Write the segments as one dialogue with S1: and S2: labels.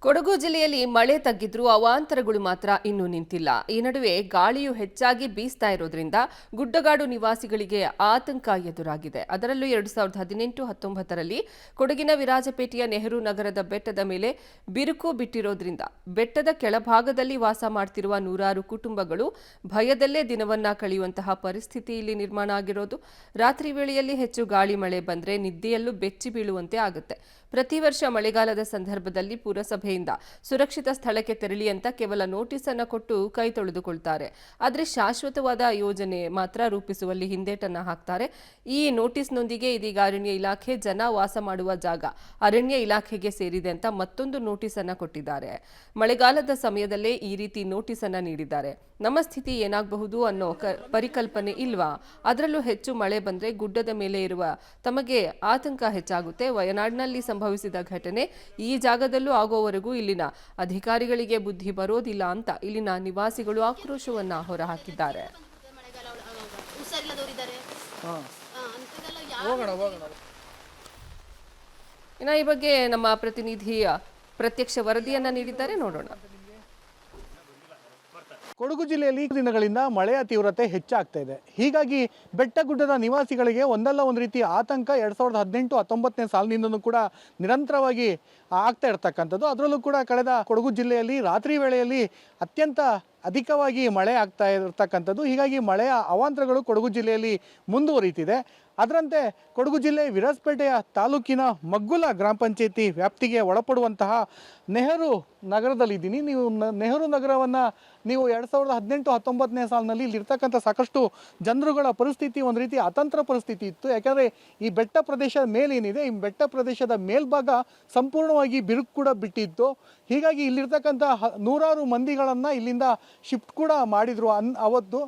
S1: ಕೊಡಗು ಜಿಲ್ಲೆಯಲ್ಲಿ ಮಳೆ ತಗ್ಗಿದ್ರೂ ಅವಾಂತರಗಳು ಮಾತ್ರ ಇನ್ನೂ ನಿಂತಿಲ್ಲ. ಈ ನಡುವೆ ಗಾಳಿಯು ಹೆಚ್ಚಾಗಿ ಬೀಸ್ತಾ ಇರೋದ್ರಿಂದ ಗುಡ್ಡಗಾಡು ನಿವಾಸಿಗಳಿಗೆ ಆತಂಕ ಎದುರಾಗಿದೆ. ಅದರಲ್ಲೂ 2018-19ರಲ್ಲಿ ಕೊಡಗಿನ ವಿರಾಜಪೇಟೆಯ ನೆಹರು ನಗರದ ಬೆಟ್ಟದ ಮೇಲೆ ಬಿರುಕು ಬಿಟ್ಟಿರೋದ್ರಿಂದ ಬೆಟ್ಟದ ಕೆಳಭಾಗದಲ್ಲಿ ವಾಸ ಮಾಡ್ತಿರುವ ನೂರಾರು ಕುಟುಂಬಗಳು ಭಯದಲ್ಲೇ ದಿನವನ್ನ ಕಳೆಯುವಂತಹ ಪರಿಸ್ಥಿತಿ ಇಲ್ಲಿ ನಿರ್ಮಾಣ ಆಗಿರೋದು. ರಾತ್ರಿ ವೇಳೆಯಲ್ಲಿ ಹೆಚ್ಚು ಗಾಳಿ ಮಳೆ ಬಂದ್ರೆ ನಿದ್ದೆಯಲ್ಲೂ ಬೆಚ್ಚಿ ಬೀಳುವಂತೆ ಆಗುತ್ತೆ. ಪ್ರತಿ ವರ್ಷ ಮಳೆಗಾಲದ ಸಂದರ್ಭದಲ್ಲಿ ಪುರಸಭೆಯಿಂದ ಸುರಕ್ಷಿತ ಸ್ಥಳಕ್ಕೆ ತೆರಳಿ ಅಂತ ಕೇವಲ ನೋಟಿಸ್ ಅನ್ನು ಕೊಟ್ಟು ಕೈ ತೊಳೆದುಕೊಳ್ತಾರೆ. ಆದರೆ ಶಾಶ್ವತವಾದ ಯೋಜನೆ ಮಾತ್ರ ರೂಪಿಸುವಲ್ಲಿ ಹಿಂದೇಟನ್ನ ಹಾಕ್ತಾರೆ. ಈ ನೋಟಿಸ್ನೊಂದಿಗೆ ಇದೀಗ ಅರಣ್ಯ ಇಲಾಖೆ ಜನ ವಾಸ ಮಾಡುವ ಜಾಗ ಅರಣ್ಯ ಇಲಾಖೆಗೆ ಸೇರಿದೆ ಅಂತ ಮತ್ತೊಂದು ನೋಟಿಸ್ ಅನ್ನ ಕೊಟ್ಟಿದ್ದಾರೆ. ಮಳೆಗಾಲದ ಸಮಯದಲ್ಲೇ ಈ ರೀತಿ ನೋಟಿಸ್ ಅನ್ನ ನೀಡಿದ್ದಾರೆ. ನಮ್ಮ ಸ್ಥಿತಿ ಏನಾಗಬಹುದು ಅನ್ನೋ ಪರಿಕಲ್ಪನೆ ಇಲ್ವಾ? ಅದರಲ್ಲೂ ಹೆಚ್ಚು ಮಳೆ ಬಂದ್ರೆ ಗುಡ್ಡದ ಮೇಲೆ ಇರುವ ತಮಗೆ ಆತಂಕ ಹೆಚ್ಚಾಗುತ್ತೆ. ವಯನಾಡಿನಲ್ಲಿ ಸಂಭವಿಸಿದ ಘಟನೆ ಈ ಜಾಗದಲ್ಲೂ ಆಗೋವರೆಗೂ ಇಲ್ಲಿನ ಅಧಿಕಾರಿಗಳಿಗೆ ಬುದ್ಧಿ ಬರೋದಿಲ್ಲ ಅಂತ ಇಲ್ಲಿನ ನಿವಾಸಿಗಳು ಆಕ್ರೋಶವನ್ನ ಹೊರಹಾಕಿದ್ದಾರೆ. ಇನ್ನು ಈ ಬಗ್ಗೆ ನಮ್ಮ ಪ್ರತಿನಿಧಿ ಪ್ರತ್ಯಕ್ಷ ವರದಿಯನ್ನ ನೀಡಿದ್ದಾರೆ, ನೋಡೋಣ.
S2: ಕೊಡಗು ಜಿಲ್ಲೆಯಲ್ಲಿ ದಿನಗಳಿಂದ ಮಳೆಯ ತೀವ್ರತೆ ಹೆಚ್ಚಾಗ್ತಾ ಇದೆ. ಹೀಗಾಗಿ ಬೆಟ್ಟಗುಡ್ಡದ ನಿವಾಸಿಗಳಿಗೆ ಒಂದಲ್ಲ ಒಂದು ರೀತಿ ಆತಂಕ 2018-19ನೇ ಸಾಲಿನಿಂದಲೂ ಕೂಡ ನಿರಂತರವಾಗಿ ಆಗ್ತಾ ಇರ್ತಕ್ಕಂಥದ್ದು. ಅದರಲ್ಲೂ ಕೂಡ ಕಳೆದ ಕೊಡಗು ಜಿಲ್ಲೆಯಲ್ಲಿ ರಾತ್ರಿ ವೇಳೆಯಲ್ಲಿ ಅತ್ಯಂತ ಅಧಿಕವಾಗಿ ಮಳೆ ಆಗ್ತಾ ಇರತಕ್ಕಂಥದ್ದು. ಹೀಗಾಗಿ ಮಳೆಯ ಅವಾಂತರಗಳು ಕೊಡಗು ಜಿಲ್ಲೆಯಲ್ಲಿ ಮುಂದುವರಿತಿದೆ. ಅದರಂತೆ ಕೊಡಗು ಜಿಲ್ಲೆ ವಿರಾಜಪೇಟೆಯ ತಾಲೂಕಿನ ಮಗ್ಗುಲ ಗ್ರಾಮ ಪಂಚಾಯತಿ ವ್ಯಾಪ್ತಿಗೆ ಒಳಪಡುವಂತಹ ನೆಹರು ನಗರದಲ್ಲಿದ್ದೀನಿ. ನೀವು ನೆಹರು ನಗರವನ್ನು ನೀವು 2018-19ನೇ ಸಾಲಿನಲ್ಲಿ ಇಲ್ಲಿರ್ತಕ್ಕಂಥ ಸಾಕಷ್ಟು ಜನರುಗಳ ಪರಿಸ್ಥಿತಿ ಒಂದು ರೀತಿ ಅತಂತ್ರ ಪರಿಸ್ಥಿತಿ ಇತ್ತು. ಯಾಕೆಂದರೆ ಈ ಬೆಟ್ಟ ಪ್ರದೇಶದ ಮೇಲೇನಿದೆ, ಈ ಬೆಟ್ಟ ಪ್ರದೇಶದ ಮೇಲ್ಭಾಗ ಸಂಪೂರ್ಣವಾಗಿ ಬಿರುಕು ಕೂಡ ಬಿಟ್ಟಿತ್ತು. ಹೀಗಾಗಿ ಇಲ್ಲಿರ್ತಕ್ಕಂಥ ನೂರಾರು ಮಂದಿಗಳನ್ನು ಇಲ್ಲಿಂದ ಶಿಫ್ಟ್ ಕೂಡ ಮಾಡಿದರು. ಅವತ್ತು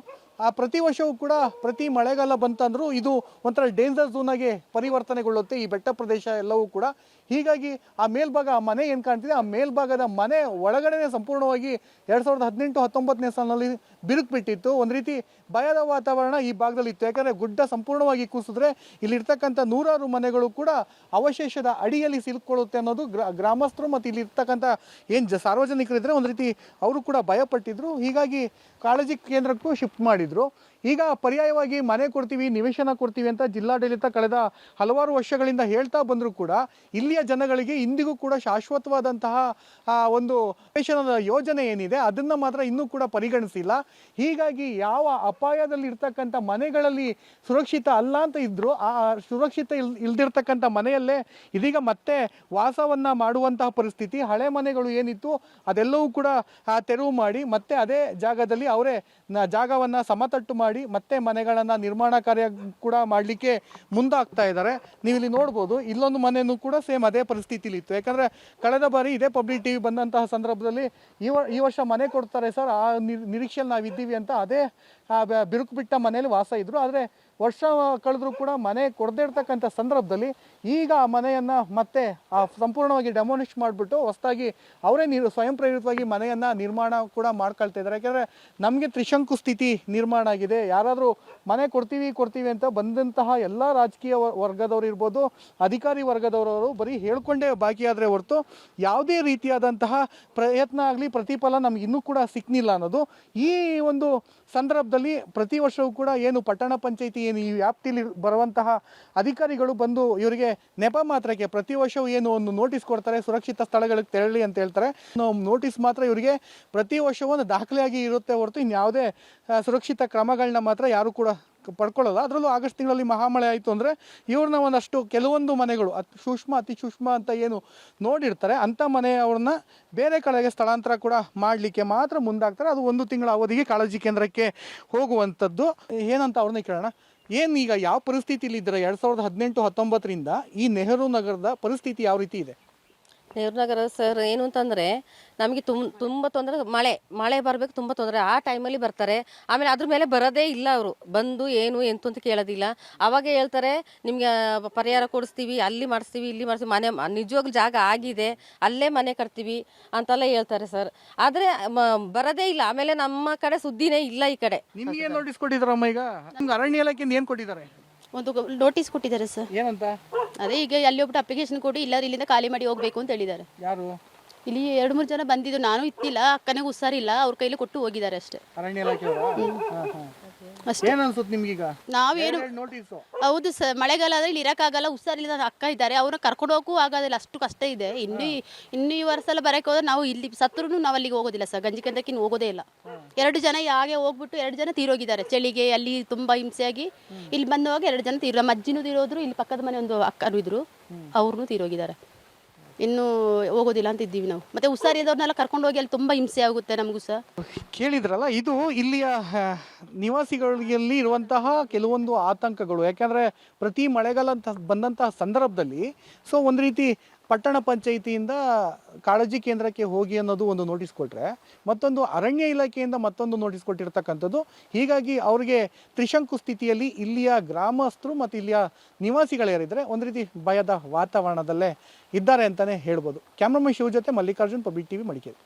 S2: ಪ್ರತಿ ವರ್ಷವೂ ಕೂಡ ಪ್ರತಿ ಮಳೆಗಾಲ ಬಂತಂದರೂ ಇದು ಒಂಥರ ಡೇಂಜರ್ ಝೋನಾಗೆ ಪರಿವರ್ತನೆಗೊಳ್ಳುತ್ತೆ ಈ ಬೆಟ್ಟ ಪ್ರದೇಶ ಎಲ್ಲವೂ ಕೂಡ. ಹೀಗಾಗಿ ಆ ಮೇಲ್ಭಾಗ ಆ ಮನೆ ಏನು ಕಾಣ್ತಿದೆ, ಆ ಮೇಲ್ಭಾಗದ ಮನೆ ಒಳಗಡೆ ಸಂಪೂರ್ಣವಾಗಿ 2018-19ನೇ ಸಾಲಿನಲ್ಲಿ ಬಿರುಕು ಬಿಟ್ಟಿತ್ತು. ಒಂದು ರೀತಿ ಭಯದ ವಾತಾವರಣ ಈ ಭಾಗದಲ್ಲಿತ್ತು. ಯಾಕಂದರೆ ಗುಡ್ಡ ಸಂಪೂರ್ಣವಾಗಿ ಕುಸಿದ್ರೆ ಇಲ್ಲಿರ್ತಕ್ಕಂಥ ನೂರಾರು ಮನೆಗಳು ಕೂಡ ಅವಶೇಷದ ಅಡಿಯಲ್ಲಿ ಸಿಲುಕೊಳ್ಳುತ್ತೆ ಅನ್ನೋದು ಗ್ರಾಮಸ್ಥರು ಮತ್ತು ಇಲ್ಲಿರ್ತಕ್ಕಂಥ ಏನು ಸಾರ್ವಜನಿಕರಿದ್ದರೆ ಒಂದು ರೀತಿ ಅವರು ಕೂಡ ಭಯಪಟ್ಟಿದ್ರು. ಹೀಗಾಗಿ ಕಾಳಜಿ ಕೇಂದ್ರಕ್ಕೂ ಶಿಫ್ಟ್ ಮಾಡಿದರು. ಈಗ ಪರ್ಯಾಯವಾಗಿ ಮನೆ ಕೊಡ್ತೀವಿ, ನಿವೇಶನ ಕೊಡ್ತೀವಿ ಅಂತ ಜಿಲ್ಲಾಡಳಿತ ಕಳೆದ ಹಲವಾರು ವರ್ಷಗಳಿಂದ ಹೇಳ್ತಾ ಬಂದರೂ ಕೂಡ ಇಲ್ಲಿಯ ಜನಗಳಿಗೆ ಇಂದಿಗೂ ಕೂಡ ಶಾಶ್ವತವಾದಂತಹ ಒಂದು ನಿವೇಶನದ ಯೋಜನೆ ಏನಿದೆ ಅದನ್ನು ಮಾತ್ರ ಇನ್ನೂ ಕೂಡ ಪರಿಗಣಿಸಿಲ್ಲ. ಹೀಗಾಗಿ ಯಾವ ಅಪಾಯದಲ್ಲಿ ಇರ್ತಕ್ಕಂಥ ಮನೆಗಳಲ್ಲಿ ಸುರಕ್ಷಿತ ಅಲ್ಲ ಅಂತ ಇದ್ದರೂ ಆ ಸುರಕ್ಷಿತ ಇಲ್ದಿರ್ತಕ್ಕಂಥ ಮನೆಯಲ್ಲೇ ಇದೀಗ ಮತ್ತೆ ವಾಸವನ್ನು ಮಾಡುವಂತಹ ಪರಿಸ್ಥಿತಿ. ಹಳೆ ಮನೆಗಳು ಏನಿತ್ತು ಅದೆಲ್ಲವೂ ಕೂಡ ತೆರವು ಮಾಡಿ ಮತ್ತೆ ಅದೇ ಜಾಗದಲ್ಲಿ ಅವರೇ ಜಾಗವನ್ನು ಸಮತಟ್ಟು ಮಾಡಿ ಮತ್ತೆ ಮನೆಗಳನ್ನು ನಿರ್ಮಾಣ ಕಾರ್ಯ ಕೂಡ ಮಾಡಲಿಕ್ಕೆ ಮುಂದಾಗ್ತಾ ಇದ್ದಾರೆ. ನೀವು ಇಲ್ಲಿ ನೋಡ್ಬೋದು, ಇಲ್ಲೊಂದು ಮನೆಯೂ ಕೂಡ ಸೇಮ್ ಅದೇ ಪರಿಸ್ಥಿತಿಲಿ ಇತ್ತು. ಯಾಕಂದರೆ ಕಳೆದ ಬಾರಿ ಇದೇ ಪಬ್ಲಿಕ್ ಟಿವಿ ಬಂದಂತಹ ಸಂದರ್ಭದಲ್ಲಿ ಈ ವರ್ಷ ಮನೆ ಕೊಡ್ತಾರೆ ಸರ್, ಆ ನಿರೀಕ್ಷೆಯಲ್ಲಿ ನಾವಿದ್ದೀವಿ ಅಂತ ಅದೇ ಬಿರುಕು ಬಿಟ್ಟ ಮನೆಯಲ್ಲಿ ವಾಸ ಇದ್ದರು. ಆದರೆ ವರ್ಷ ಕಳೆದ್ರೂ ಕೂಡ ಮನೆ ಕೊಡದೇ ಇರ್ತಕ್ಕಂಥ ಸಂದರ್ಭದಲ್ಲಿ ಈಗ ಆ ಮನೆಯನ್ನು ಮತ್ತೆ ಸಂಪೂರ್ಣವಾಗಿ ಡೆಮೋಲಿಷ್ ಮಾಡಿಬಿಟ್ಟು ಹೊಸದಾಗಿ ಅವರೇ ಸ್ವಯಂ ಪ್ರೇರಿತವಾಗಿ ಮನೆಯನ್ನು ನಿರ್ಮಾಣ ಕೂಡ ಮಾಡ್ಕೊಳ್ತಾ ಇದ್ದಾರೆ. ಯಾಕೆಂದರೆ ನಮಗೆ ತ್ರಿಶಂಕು ಸ್ಥಿತಿ ನಿರ್ಮಾಣ ಆಗಿದೆ. ಯಾರಾದರೂ ಮನೆ ಕೊಡ್ತೀವಿ ಅಂತ ಬಂದಂತಹ ಎಲ್ಲ ರಾಜಕೀಯ ವರ್ಗದವರು ಇರ್ಬೋದು, ಅಧಿಕಾರಿ ವರ್ಗದವರು ಬರೀ ಹೇಳ್ಕೊಂಡೇ ಬಾಕಿಯಾದರೆ ಹೊರತು ಯಾವುದೇ ರೀತಿಯಾದಂತಹ ಪ್ರಯತ್ನ ಆಗಲಿ ಪ್ರತಿಫಲ ನಮ್ಗೆ ಇನ್ನೂ ಕೂಡ ಸಿಕ್ಕಿಲ್ಲ ಅನ್ನೋದು. ಈ ಒಂದು ಸಂದರ್ಭದಲ್ಲಿ ಪ್ರತಿ ವರ್ಷವೂ ಕೂಡ ಏನು ಪಟ್ಟಣ ಪಂಚಾಯಿತಿ ಏನು ಈ ವ್ಯಾಪ್ತಿಯಲ್ಲಿ ಬರುವಂತಹ ಅಧಿಕಾರಿಗಳು ಬಂದು ಇವರಿಗೆ ನೆಪ ಮಾತ್ರಕ್ಕೆ ಪ್ರತಿ ವರ್ಷವೂ ಏನು ಒಂದು ನೋಟಿಸ್ ಕೊಡ್ತಾರೆ, ಸುರಕ್ಷಿತ ಸ್ಥಳಗಳಿಗೆ ತೆರಳಿ ಅಂತ ಹೇಳ್ತಾರೆ. ನೋಟಿಸ್ ಮಾತ್ರ ಇವರಿಗೆ ಪ್ರತಿ ವರ್ಷವೂ ಒಂದು ದಾಖಲೆಯಾಗಿ ಇರುತ್ತೆ ಹೊರತು ಇನ್ಯಾವುದೇ ಸುರಕ್ಷಿತ ಕ್ರಮಗಳನ್ನ ಮಾತ್ರ ಯಾರು ಕೂಡ ಪಡ್ಕೊಳ್ಳಲ್ಲ. ಅದರಲ್ಲೂ ಆಗಸ್ಟ್ ತಿಂಗಳಲ್ಲಿ ಮಹಾಮಳೆ ಆಯಿತು ಅಂದರೆ ಇವ್ರನ್ನ ಒಂದಷ್ಟು ಕೆಲವೊಂದು ಮನೆಗಳು ಅತಿ ಸೂಕ್ಷ್ಮ ಅಂತ ಏನು ನೋಡಿರ್ತಾರೆ ಅಂಥ ಮನೆಯವ್ರನ್ನ ಬೇರೆ ಕಡೆಗೆ ಸ್ಥಳಾಂತರ ಕೂಡ ಮಾಡಲಿಕ್ಕೆ ಮಾತ್ರ ಮುಂದಾಗ್ತಾರೆ. ಅದು 1 ತಿಂಗಳ ಅವಧಿಗೆ ಕಾಳಜಿ ಕೇಂದ್ರಕ್ಕೆ ಹೋಗುವಂಥದ್ದು. ಏನಂತ ಅವ್ರನ್ನ ಕೇಳೋಣ. ಏನು ಈಗ ಯಾವ ಪರಿಸ್ಥಿತಿಲಿ ಇದ್ದಾರೆ 2018-19ರಿಂದ ಈ ನೆಹರು ನಗರದ ಪರಿಸ್ಥಿತಿ ಯಾವ ರೀತಿ ಇದೆ?
S3: ನೆಹರು ನಗರ ಸರ್ ಏನು ಅಂತಂದರೆ ನಮಗೆ ತುಂಬ ತೊಂದರೆ, ಮಳೆ ಬರಬೇಕು, ತುಂಬ ತೊಂದರೆ. ಆ ಟೈಮಲ್ಲಿ ಬರ್ತಾರೆ, ಆಮೇಲೆ ಅದ್ರ ಮೇಲೆ ಬರೋದೇ ಇಲ್ಲ. ಅವರು ಬಂದು ಏನು ಎಂತು ಅಂತ ಕೇಳೋದಿಲ್ಲ. ಅವಾಗ ಹೇಳ್ತಾರೆ ನಿಮಗೆ ಪರಿಹಾರ ಕೊಡಿಸ್ತೀವಿ, ಅಲ್ಲಿ ಮಾಡಿಸ್ತೀವಿ, ಇಲ್ಲಿ ಮಾಡಿಸ್ತೀವಿ, ಮನೆ ನಿಜವಾಗ್ಲೂ ಜಾಗ ಆಗಿದೆ ಅಲ್ಲೇ ಮನೆ ಕಟ್ತೀವಿ ಅಂತೆಲ್ಲ ಹೇಳ್ತಾರೆ ಸರ್. ಆದರೆ ಬರೋದೇ ಇಲ್ಲ. ಆಮೇಲೆ ನಮ್ಮ ಕಡೆ ಸುದ್ದಿನೇ ಇಲ್ಲ ಈ ಕಡೆ.
S2: ನಿಮ್ಗೆ ಏನು ನೋಟಿಸ್ ಕೊಟ್ಟಿದ್ದಾರಮ್ಮ? ಈಗ ನಿಮ್ಗೆ ಅರಣ್ಯ ಇಲಾಖೆಯಿಂದ ಏನು ಕೊಟ್ಟಿದ್ದಾರೆ?
S4: ಒಂದು ನೋಟಿಸ್ ಕೊಟ್ಟಿದ್ದಾರೆ ಸರ್.
S2: ಏನಂತ?
S4: ಅದೇ ಈಗ ಅಲ್ಲಿ ಒಬ್ಬಟ್ಟು ಅಪ್ಲಿಕೇಶನ್ ಕೊಡಿ, ಇಲ್ಲಾದ್ರೆ ಇಲ್ಲಿಂದ ಖಾಲಿ ಮಾಡಿ ಹೋಗ್ಬೇಕು ಅಂತ ಹೇಳಿದ್ದಾರೆ.
S2: ಯಾರು?
S4: ಇಲ್ಲಿ 2-3 ಜನ ಬಂದಿದ್ದು, ನಾನು ಇತ್ತಿಲ್ಲ, ಅಕ್ಕನಿಗೆ ಹುಷಾರಿಲ್ಲ, ಅವ್ರ ಕೈಲಿ ಕೊಟ್ಟು ಹೋಗಿದ್ದಾರೆ ಅಷ್ಟೇ.
S2: ಅರಣ್ಯ ಇಲಾಖೆಯವರಾ?
S4: ಅಷ್ಟೇ.
S2: ಏನ್ ಅನ್ಸುತ್ತೆ ನಿಮ್ಗೀಗ?
S4: ನಾವೇನು
S2: ನೋಟಿಸು.
S4: ಹೌದು ಸರ್, ಮಳೆಗಾಲ ಆದರೆ ಇಲ್ಲಿ ಇರೋಕ್ಕಾಗಲ್ಲ, ಹುಷಾರಿಲ್ಲ, ನನ್ನ ಅಕ್ಕ ಇದ್ದಾರೆ, ಅವ್ರನ್ನ ಕರ್ಕೊಂಡು ಹೋಗಕ್ಕೂ ಆಗೋದಿಲ್ಲ, ಅಷ್ಟು ಕಷ್ಟ ಇದೆ. ಇನ್ನು ಈ ವರ್ಷ ಎಲ್ಲ ಬರೋಕ್ಕೆ ಹೋದ್ರೆ ನಾವು ಇಲ್ಲಿ ಸತ್ರು ನಾವು ಅಲ್ಲಿಗೆ ಹೋಗೋದಿಲ್ಲ ಸರ್, ಗಂಜಿ ಕಂದಕ್ಕೆ ಹೋಗೋದೇ ಇಲ್ಲ. 2 ಜನ ಹಾಗೆ ಹೋಗ್ಬಿಟ್ಟು 2 ಜನ ತೀರೋಗಿದ್ದಾರೆ ಚಳಿಗೆ, ಅಲ್ಲಿ ತುಂಬ ಹಿಂಸೆಯಾಗಿ. ಇಲ್ಲಿ ಬಂದವಾಗ 2 ಜನ ನಮ್ಮ ಅಜ್ಜಿನೂ ತೀರೋದ್ರು, ಇಲ್ಲಿ ಪಕ್ಕದ ಮನೆ ಒಂದು ಅಕ್ಕರು ಇದ್ರು, ಅವ್ರನ್ನೂ ತೀರೋಗಿದ್ದಾರೆ. ಇನ್ನು ಹೋಗೋದಿಲ್ಲ ಅಂತ ಇದ್ದೀವಿ ನಾವು. ಮತ್ತೆ ಹುಷಾರಿದ್ದವ್ರನ್ನೆಲ್ಲ ಕರ್ಕೊಂಡು ಹೋಗಿ ಅಲ್ಲಿ ತುಂಬ ಹಿಂಸೆ ಆಗುತ್ತೆ ನಮಗೂ ಸಹ.
S2: ಕೇಳಿದ್ರಲ್ಲ, ಇದು ಇಲ್ಲಿಯ ನಿವಾಸಿಗಳಲ್ಲಿ ಇರುವಂತಹ ಕೆಲವೊಂದು ಆತಂಕಗಳು. ಯಾಕಂದರೆ ಪ್ರತಿ ಮಳೆಗಾಲ ಅಂತ ಬಂದಂತಹ ಸಂದರ್ಭದಲ್ಲಿ ಒಂದು ರೀತಿ ಪಟ್ಟಣ ಪಂಚಾಯಿತಿಯಿಂದ ಕಾಳಜಿ ಕೇಂದ್ರಕ್ಕೆ ಹೋಗಿ ಅನ್ನೋದು ಒಂದು ನೋಟಿಸ್ ಕೊಟ್ಟರೆ, ಮತ್ತೊಂದು ಅರಣ್ಯ ಇಲಾಖೆಯಿಂದ ಮತ್ತೊಂದು ನೋಟಿಸ್ ಕೊಟ್ಟಿರ್ತಕ್ಕಂಥದ್ದು. ಹೀಗಾಗಿ ಅವರಿಗೆ ತ್ರಿಶಂಕು ಸ್ಥಿತಿಯಲ್ಲಿ ಇಲ್ಲಿಯ ಗ್ರಾಮಸ್ಥರು ಮತ್ತು ಇಲ್ಲಿಯ ನಿವಾಸಿಗಳೇರಿದ್ರೆ ಒಂದು ರೀತಿ ಭಯದ ವಾತಾವರಣದಲ್ಲೇ ಇದ್ದಾರೆ ಅಂತಲೇ ಹೇಳ್ಬೋದು. ಕ್ಯಾಮ್ರಾಮನ್ ಶಿವ ಜೊತೆ ಮಲ್ಲಿಕಾರ್ಜುನ್, ಪಬ್ಲಿಕ್ ಟಿವಿ, ಮಡಿಕೇರಿ.